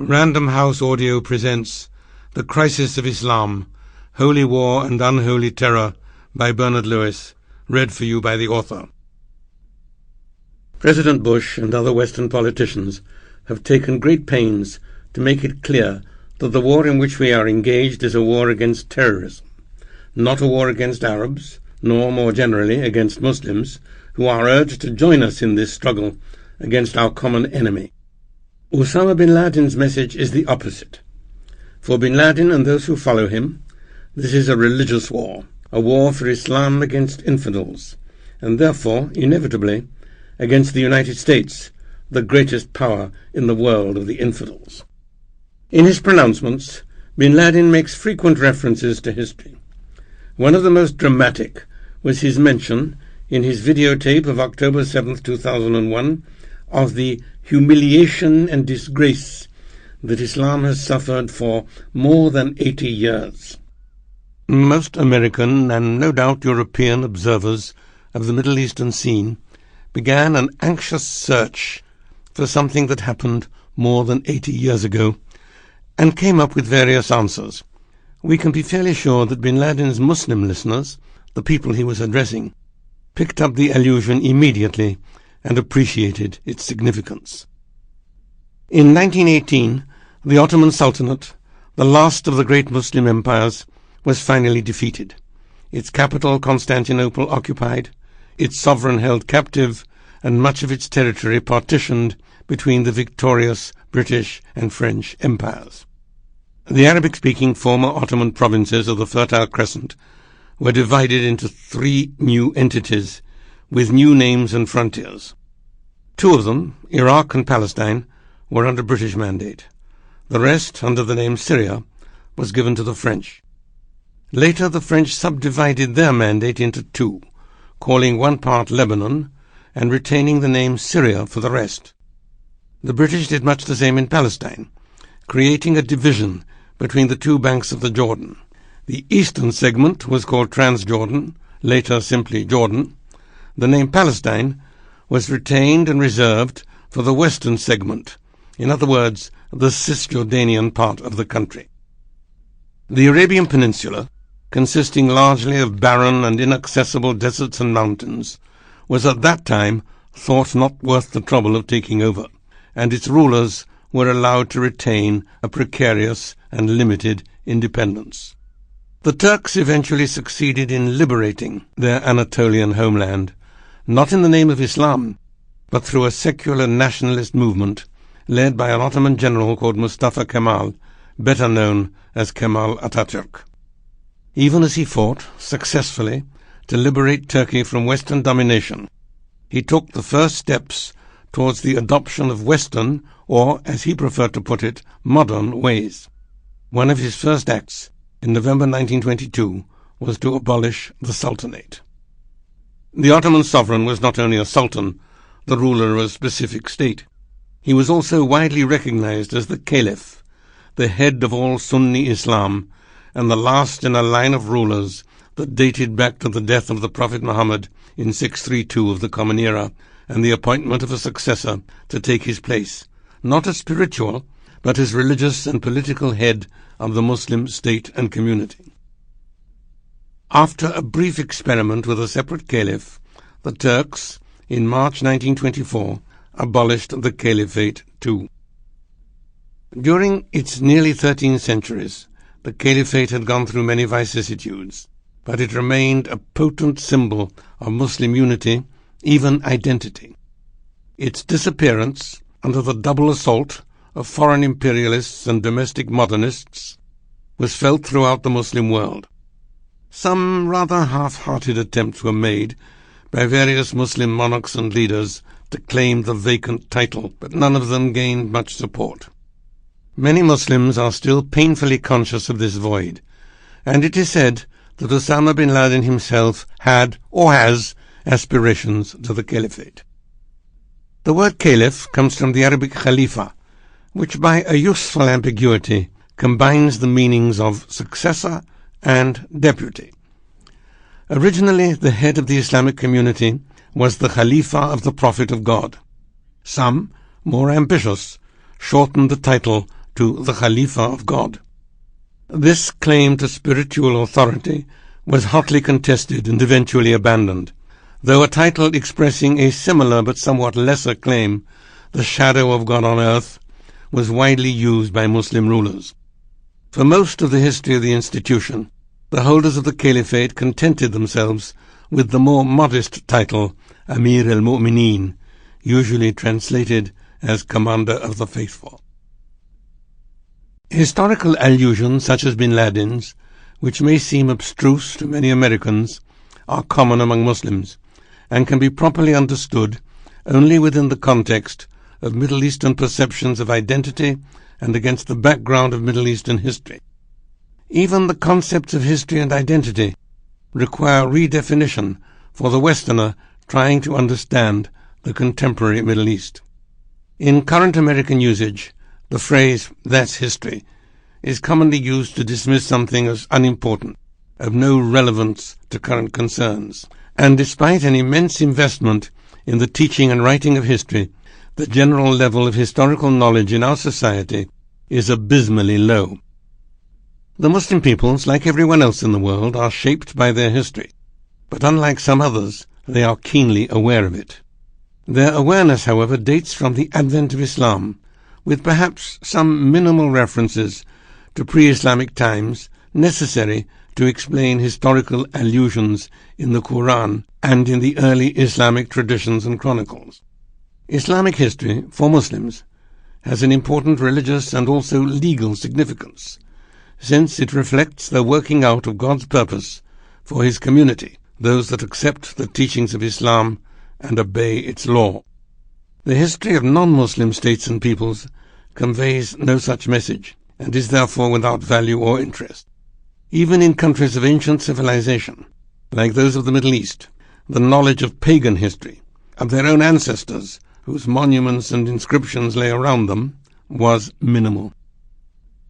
Random House Audio presents The Crisis of Islam, Holy War and Unholy Terror by Bernard Lewis, read for you by the author. President Bush and other Western politicians have taken great pains to make it clear that the war in which we are engaged is a war against terrorism, not a war against Arabs, nor more generally against Muslims, who are urged to join us in this struggle against our common enemy. Osama bin Laden's message is the opposite. For bin Laden and those who follow him, this is a religious war, a war for Islam against infidels, and therefore, inevitably, against the United States, the greatest power in the world of the infidels. In his pronouncements, bin Laden makes frequent references to history. One of the most dramatic was his mention, in his videotape of October 7, 2001, of the humiliation and disgrace that Islam has suffered for more than 80 years. Most American and no doubt European observers of the Middle Eastern scene began an anxious search for something that happened more than 80 years ago and came up with various answers. We can be fairly sure that bin Laden's Muslim listeners, the people he was addressing, picked up the allusion immediately and appreciated its significance. In 1918, the Ottoman Sultanate, the last of the great Muslim empires, was finally defeated, its capital Constantinople occupied, its sovereign held captive, and much of its territory partitioned between the victorious British and French empires. The Arabic-speaking former Ottoman provinces of the Fertile Crescent were divided into 3 new entities with new names and frontiers. 2 of them, Iraq and Palestine, were under British mandate. The rest, under the name Syria, was given to the French. Later the French subdivided their mandate into 2, calling one part Lebanon and retaining the name Syria for the rest. The British did much the same in Palestine, creating a division between the 2 banks of the Jordan. The eastern segment was called Transjordan, later simply Jordan. The name Palestine was retained and reserved for the western segment, in other words, the Cisjordanian part of the country. The Arabian Peninsula, consisting largely of barren and inaccessible deserts and mountains, was at that time thought not worth the trouble of taking over, and its rulers were allowed to retain a precarious and limited independence. The Turks eventually succeeded in liberating their Anatolian homeland, not in the name of Islam, but through a secular nationalist movement led by an Ottoman general called Mustafa Kemal, better known as Kemal Atatürk. Even as he fought, successfully, to liberate Turkey from Western domination, he took the first steps towards the adoption of Western, or, as he preferred to put it, modern ways. One of his first acts, in November 1922, was to abolish the Sultanate. The Ottoman sovereign was not only a sultan, the ruler of a specific state. He was also widely recognized as the Caliph, the head of all Sunni Islam, and the last in a line of rulers that dated back to the death of the Prophet Muhammad in 632 of the Common Era, and the appointment of a successor to take his place, not as spiritual, but as religious and political head of the Muslim state and community. After a brief experiment with a separate caliph, the Turks, in March 1924, abolished the caliphate too. During its nearly 13 centuries, the caliphate had gone through many vicissitudes, but it remained a potent symbol of Muslim unity, even identity. Its disappearance, under the double assault of foreign imperialists and domestic modernists, was felt throughout the Muslim world. Some rather half-hearted attempts were made by various Muslim monarchs and leaders to claim the vacant title, but none of them gained much support. Many Muslims are still painfully conscious of this void, and it is said that Osama bin Laden himself had, or has, aspirations to the caliphate. The word caliph comes from the Arabic khalifa, which by a useful ambiguity combines the meanings of successor and deputy. Originally, the head of the Islamic community was the Khalifa of the Prophet of God. Some, more ambitious, shortened the title to the Khalifa of God. This claim to spiritual authority was hotly contested and eventually abandoned, though a title expressing a similar but somewhat lesser claim, the shadow of God on earth, was widely used by Muslim rulers. For most of the history of the institution, the holders of the caliphate contented themselves with the more modest title Amir al-Mu'mineen, usually translated as Commander of the Faithful. Historical allusions such as Bin Laden's, which may seem abstruse to many Americans, are common among Muslims, and can be properly understood only within the context of Middle Eastern perceptions of identity and against the background of Middle Eastern history. Even the concepts of history and identity require redefinition for the Westerner trying to understand the contemporary Middle East. In current American usage, the phrase, "that's history," is commonly used to dismiss something as unimportant, of no relevance to current concerns. And despite an immense investment in the teaching and writing of history, the general level of historical knowledge in our society is abysmally low. The Muslim peoples, like everyone else in the world, are shaped by their history, but unlike some others, they are keenly aware of it. Their awareness, however, dates from the advent of Islam, with perhaps some minimal references to pre-Islamic times necessary to explain historical allusions in the Quran and in the early Islamic traditions and chronicles. Islamic history, for Muslims, has an important religious and also legal significance, since it reflects the working out of God's purpose for his community, those that accept the teachings of Islam and obey its law. The history of non-Muslim states and peoples conveys no such message, and is therefore without value or interest. Even in countries of ancient civilization, like those of the Middle East, the knowledge of pagan history, of their own ancestors, whose monuments and inscriptions lay around them, was minimal.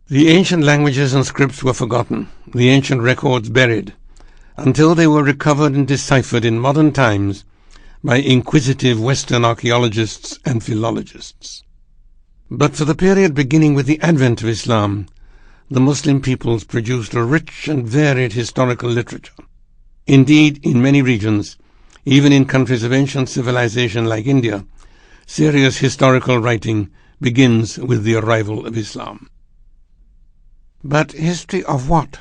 The ancient languages and scripts were forgotten, the ancient records buried, until they were recovered and deciphered in modern times by inquisitive Western archaeologists and philologists. But for the period beginning with the advent of Islam, the Muslim peoples produced a rich and varied historical literature. Indeed, in many regions, even in countries of ancient civilization like India, serious historical writing begins with the arrival of Islam. But history of what?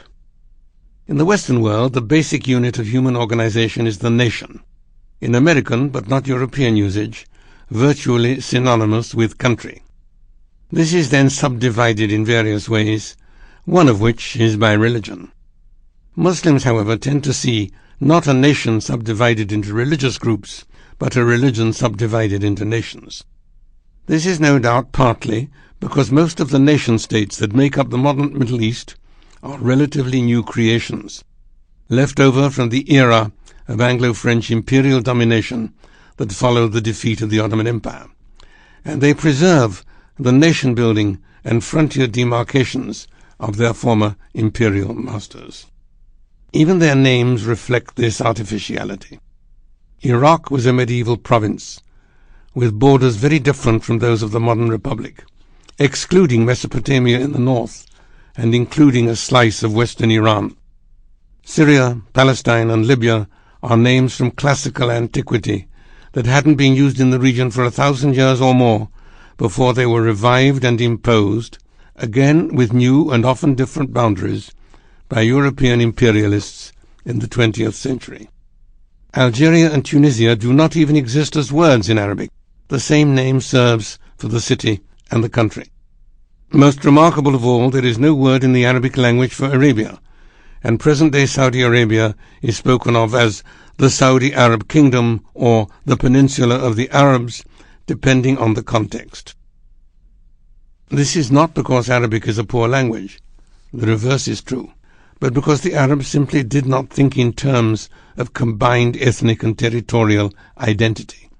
In the Western world, the basic unit of human organization is the nation. In American, but not European usage, virtually synonymous with country. This is then subdivided in various ways, one of which is by religion. Muslims, however, tend to see not a nation subdivided into religious groups, but a religion subdivided into nations. This is no doubt partly because most of the nation-states that make up the modern Middle East are relatively new creations, left over from the era of Anglo-French imperial domination that followed the defeat of the Ottoman Empire, and they preserve the nation-building and frontier demarcations of their former imperial masters. Even their names reflect this artificiality. Iraq was a medieval province, with borders very different from those of the modern republic, excluding Mesopotamia in the north and including a slice of western Iran. Syria, Palestine, and Libya are names from classical antiquity that hadn't been used in the region for 1,000 years or more before they were revived and imposed, again with new and often different boundaries, by European imperialists in the 20th century. Algeria and Tunisia do not even exist as words in Arabic. The same name serves for the city and the country. Most remarkable of all, there is no word in the Arabic language for Arabia, and present-day Saudi Arabia is spoken of as the Saudi Arab Kingdom or the Peninsula of the Arabs, depending on the context. This is not because Arabic is a poor language. The reverse is true, but because the Arabs simply did not think in terms of combined ethnic and territorial identity.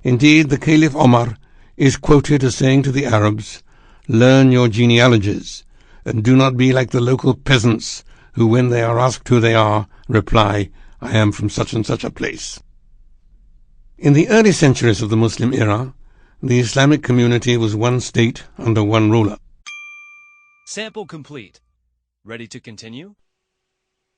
Indeed, the Caliph Omar is quoted as saying to the Arabs, "Learn your genealogies, and do not be like the local peasants who, when they are asked who they are, reply, 'I am from such and such a place.'" In the early centuries of the Muslim era, the Islamic community was one state under one ruler. Sample complete. Ready to continue?